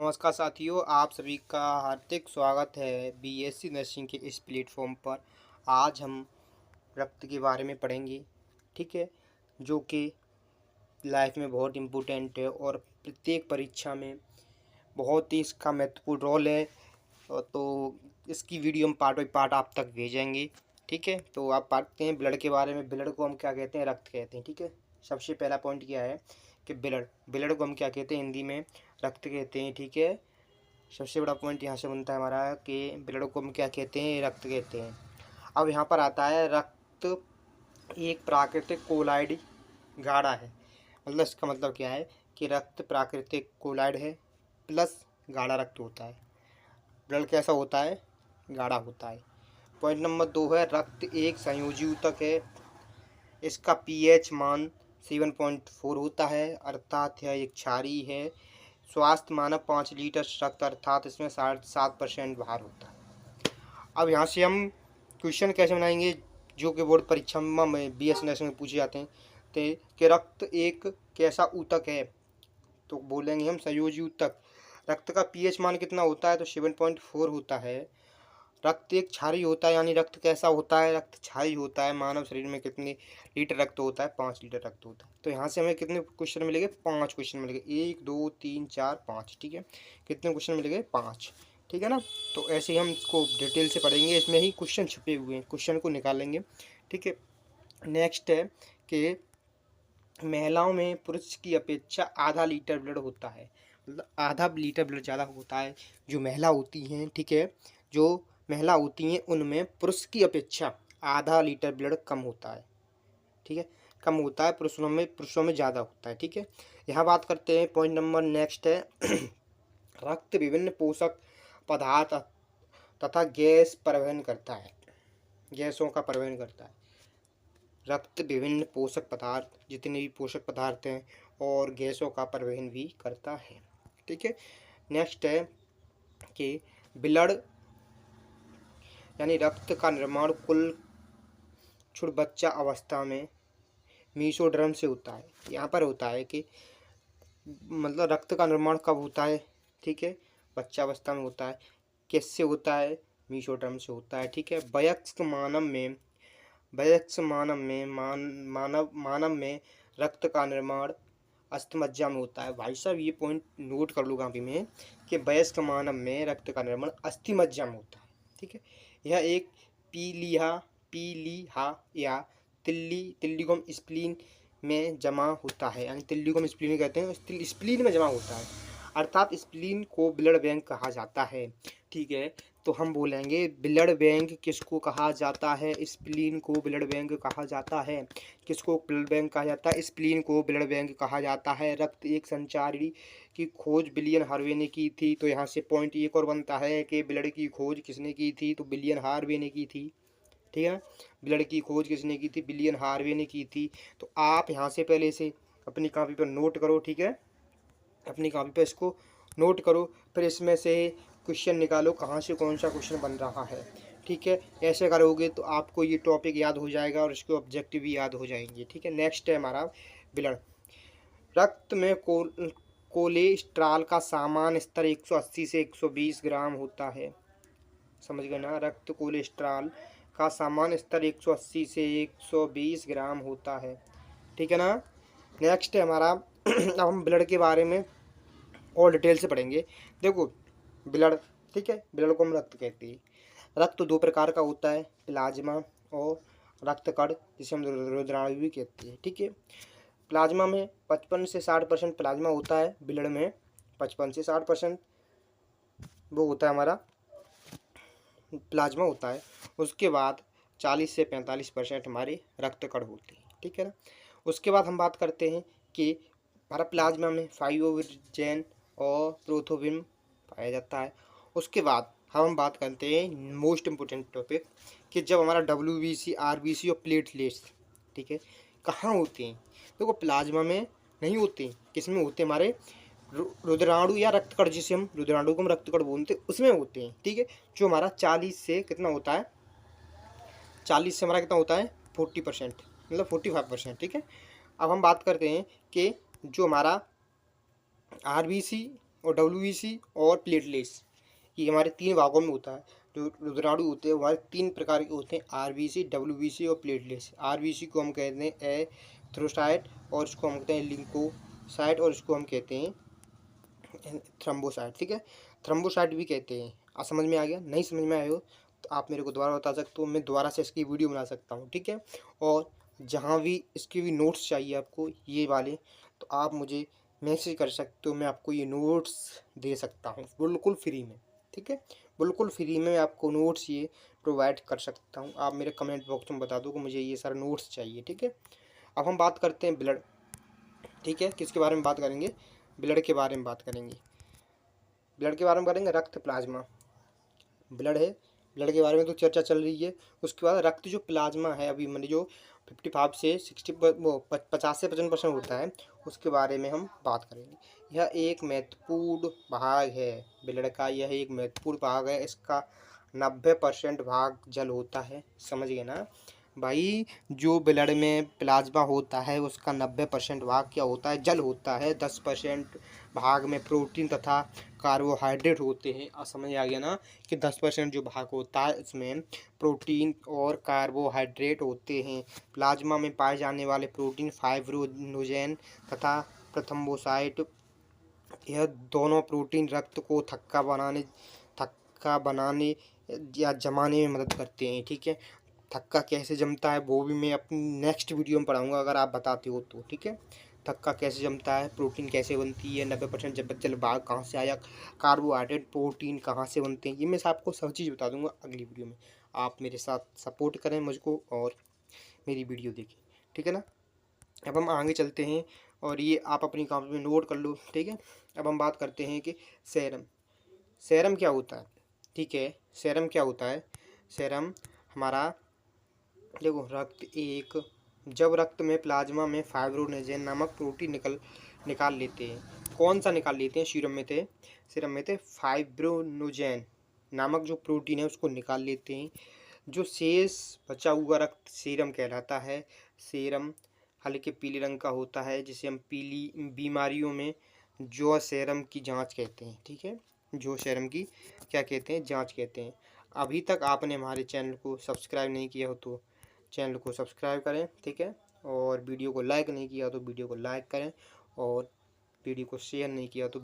नमस्कार साथियों, आप सभी का हार्दिक स्वागत है बीएससी नर्सिंग के इस प्लेटफॉर्म पर। आज हम रक्त के बारे में पढ़ेंगे, ठीक है, जो कि लाइफ में बहुत इम्पोर्टेंट है और प्रत्येक परीक्षा में बहुत ही इसका महत्वपूर्ण रोल है। तो इसकी वीडियो हम पार्ट बाई पार्ट आप तक भेजेंगे, ठीक है। तो आप पढ़ते हैं ब्लड के बारे में। ब्लड को हम क्या कहते हैं? रक्त कहते हैं, ठीक है। सबसे पहला पॉइंट क्या है कि ब्लड ब्लड को हम क्या कहते हैं? हिंदी में रक्त कहते हैं, ठीक है। सबसे बड़ा पॉइंट यहाँ से बनता है हमारा कि ब्लड को हम क्या कहते हैं? रक्त कहते हैं। अब यहाँ पर आता है रक्त एक प्राकृतिक कोलाइड गाढ़ा है। मतलब इसका मतलब क्या है कि रक्त प्राकृतिक कोलाइड है प्लस गाढ़ा रक्त होता है। ब्लड कैसा होता है? गाढ़ा होता है। पॉइंट नंबर 2 है रक्त एक संयोजी ऊतक है। इसका पीएच मान 7.4 होता है, अर्थात यह एक क्षारीय है। स्वास्थ्य मानव 5 लीटर रक्त, अर्थात इसमें 7% भार होता है। अब यहाँ से हम क्वेश्चन कैसे बनाएंगे जो कि बोर्ड परीक्षा में बीएससी में पूछे जाते हैं। तो कि रक्त एक कैसा ऊतक है, तो बोलेंगे हम संयोजी ऊतक। रक्त का पीएच मान कितना होता है? तो 7.4 होता है। रक्त एक क्षारीय होता है, यानी रक्त कैसा होता है? रक्त क्षारीय होता है। मानव शरीर में कितने लीटर रक्त होता है? 5 लीटर रक्त होता है। तो यहाँ से हमें कितने क्वेश्चन मिलेंगे? 5 क्वेश्चन मिलेंगे। 1 2 3 4 5, ठीक है। कितने क्वेश्चन मिलेंगे? 5, ठीक है ना। तो ऐसे ही हम इसको डिटेल से पढ़ेंगे। इसमें ही क्वेश्चन छुपे हुए हैं, क्वेश्चन को निकालेंगे, ठीक है। नेक्स्ट है कि महिलाओं में पुरुष की अपेक्षा आधा लीटर ब्लड होता है। मतलब आधा लीटर ब्लड ज़्यादा होता है जो महिला होती हैं, ठीक है। जो महिला होती हैं उनमें पुरुष की अपेक्षा आधा लीटर ब्लड कम होता है, ठीक है। कम होता है, पुरुषों में ज़्यादा होता है, ठीक है। यहाँ बात करते हैं, पॉइंट नंबर नेक्स्ट है रक्त विभिन्न पोषक पदार्थ तथा गैस परिवहन करता है। गैसों का परिवहन करता है। रक्त विभिन्न पोषक पदार्थ, जितने भी पोषक पदार्थ हैं, और गैसों का परिवहन भी करता है, ठीक है। नेक्स्ट है कि ब्लड यानी रक्त का निर्माण कुल क्षुण बच्चा अवस्था में मीसोडर्म से होता है। यहाँ पर होता है कि मतलब रक्त का निर्माण कब होता है? ठीक है, बच्चा अवस्था में होता है। किससे होता है? मीसोडर्म से होता है, ठीक है। वयस्क मानव में रक्त का निर्माण अस्थिमज्जा में होता है। भाई साहब ये पॉइंट नोट कर लो कापी में कि वयस्क मानव में रक्त का निर्माण अस्थिमज्जा में होता है, ठीक है। यह एक पीलिहा या तिल्लीगोम स्प्लीन में जमा होता है, यानी तिल्लीगोम स्प्लीन कहते हैं, स्प्लीन में जमा होता है, अर्थात स्प्लीन को ब्लड बैंक कहा जाता है, ठीक है। तो हम बोलेंगे ब्लड बैंक किसको कहा जाता है? स्प्लीन को ब्लड बैंक कहा जाता है। किसको ब्लड बैंक कहा जाता है? स्प्लीन को ब्लड बैंक कहा जाता है। रक्त एक संचारी की खोज विलियम हार्वे ने की थी। तो यहाँ से पॉइंट एक और बनता है कि ब्लड की खोज किसने की थी? तो विलियम हार्वे ने की थी, ठीक है। ब्लड की खोज किसने की थी? विलियम हार्वे ने की थी। तो आप यहाँ से पहले से अपनी कॉपी पर नोट करो, ठीक है। अपनी कॉपी पर इसको नोट करो, फिर इसमें से क्वेश्चन निकालो कहाँ से कौन सा क्वेश्चन बन रहा है, ठीक है। ऐसे करोगे तो आपको ये टॉपिक याद हो जाएगा और इसके ऑब्जेक्टिव भी याद हो जाएंगे, ठीक है। नेक्स्ट है हमारा ब्लड। रक्त में कोलेस्ट्रॉल का सामान्य स्तर 180 से 120 ग्राम होता है। समझ गए ना? रक्त कोलेस्ट्रॉल का सामान्य स्तर 180 से 120 ग्राम होता है, ठीक है ना। नेक्स्ट है हमारा अब हम ब्लड के बारे में और डिटेल से पढ़ेंगे। देखो ब्लड, ठीक है, ब्लड को हम रक्त कहते हैं। रक्त दो प्रकार का होता है, प्लाज्मा और रक्त कण, जिसे हम रुधिराणु भी कहते हैं, ठीक है। प्लाज्मा में 55 से 60% प्लाज्मा होता है। ब्लड में 55 से 60% वो होता है हमारा प्लाज्मा होता है। उसके बाद 40 से 45% हमारे रक्त कण होते हैं, ठीक है ना। उसके बाद हम बात करते हैं कि हमारा प्लाज्मा में फाइब्रिनोजेन और प्रोथ्रोम्बिन पाया जाता है। उसके बाद हम बात करते हैं मोस्ट इम्पोर्टेंट टॉपिक कि जब हमारा WBC, RBC और प्लेटलेट्स, ठीक है, कहाँ होते हैं? देखो प्लाज्मा में नहीं होते, किस में होते हैं? हमारे रुधिराणु या रक्तकण, जिसे हम रुधिराणु को हम रक्तकण बोलते हैं, उसमें होते हैं, ठीक है। जो हमारा 40 से कितना होता है? 40 से हमारा कितना होता है? 40%, मतलब 45%, ठीक है। अब हम बात करते हैं कि जो हमारा RBC और डब्ल्यूबीसी और प्लेटलेट्स, ये हमारे 3 भागों में होता है। जो रुधिराणु होते हैं वो हमारे 3 प्रकार के होते हैं, आरबीसी, डब्ल्यूबीसी और प्लेटलेट्स। आरबीसी को हम कहते हैं एरिथ्रोसाइट, और इसको हम कहते हैं लिंकोसाइट, और इसको हम कहते हैं थ्रम्बोसाइट। ठीक है, थ्रम्बोसाइट भी कहते हैं। समझ में आ गया? नहीं समझ में आए हो तो आप मेरे को दोबारा बता सकते हो, मैं दोबारा से इसकी वीडियो बना सकता हूँ। ठीक है, और जहाँ भी इसके भी नोट्स चाहिए आपको ये वाले, तो आप मुझे मैसेज कर सकते हो, मैं आपको ये नोट्स दे सकता हूँ बिल्कुल फ्री में। ठीक है, बिल्कुल फ्री में मैं आपको नोट्स ये प्रोवाइड कर सकता हूँ। आप मेरे कमेंट बॉक्स में बता दो कि मुझे ये सारे नोट्स चाहिए। ठीक है, अब हम बात करते हैं ब्लड। ठीक है, किसके बारे में बात करेंगे? ब्लड के बारे में बात करेंगे। ब्लड के बारे में करेंगे, रक्त प्लाज्मा। ब्लड है, ब्लड के बारे में तो चर्चा चल रही है। उसके बाद रक्त जो प्लाज्मा है, अभी मैंने जो 55 से 60 वो 50 से 55% होता है, उसके बारे में हम बात करेंगे। यह एक महत्वपूर्ण भाग है ब्लड का, यह एक महत्वपूर्ण भाग है। इसका 90% भाग जल होता है। समझ गए ना भाई? जो ब्लड में प्लाज्मा होता है उसका 90% भाग क्या होता है? जल होता है। 10% भाग में प्रोटीन तथा कार्बोहाइड्रेट होते हैं। अब समझ आ गया ना कि 10% जो भाग होता है उसमें प्रोटीन और कार्बोहाइड्रेट होते हैं। प्लाज्मा में पाए जाने वाले प्रोटीन फाइब्रिनोजेन तथा थ्रम्बोसाइट, यह दोनों प्रोटीन रक्त को थक्का बनाने या जमाने में मदद करते हैं। ठीक है, थक्का कैसे जमता है वो भी मैं अपनी नेक्स्ट वीडियो में पढ़ाऊंगा, अगर आप बताते हो तो। ठीक है, थक्का कैसे जमता है, प्रोटीन कैसे बनती है, 90% जल भाग कहाँ से आया, कार्बोहाइड्रेट प्रोटीन कहाँ से बनते हैं, ये मैं आपको सब चीज़ बता दूंगा अगली वीडियो में। आप मेरे साथ सपोर्ट करें मुझको और मेरी वीडियो देखें। ठीक है ना? अब हम आगे चलते हैं और ये आप अपनी कॉपी में नोट कर लो। ठीक है, अब हम बात करते हैं कि सेरम। सेरम क्या होता है? ठीक है, सेरम क्या होता है? सेरम हमारा, देखो, जब रक्त में प्लाज्मा में फाइब्रिनोजेन नामक प्रोटीन निकाल लेते हैं। कौन सा निकाल लेते हैं? सीरम में थे फाइब्रिनोजेन नामक जो प्रोटीन है उसको निकाल लेते हैं। जो शेष बचा हुआ रक्त सीरम कहलाता है। सीरम हल्के पीले रंग का होता है, जिसे हम पीली बीमारियों में जो सेरम की जांच कहते हैं। ठीक है, जो सेरम की क्या कहते हैं? जांच कहते हैं। अभी तक आपने हमारे चैनल को सब्सक्राइब नहीं किया हो तो चैनल को सब्सक्राइब करें। ठीक है, और वीडियो को लाइक नहीं किया तो वीडियो को लाइक करें, और वीडियो को शेयर नहीं किया तो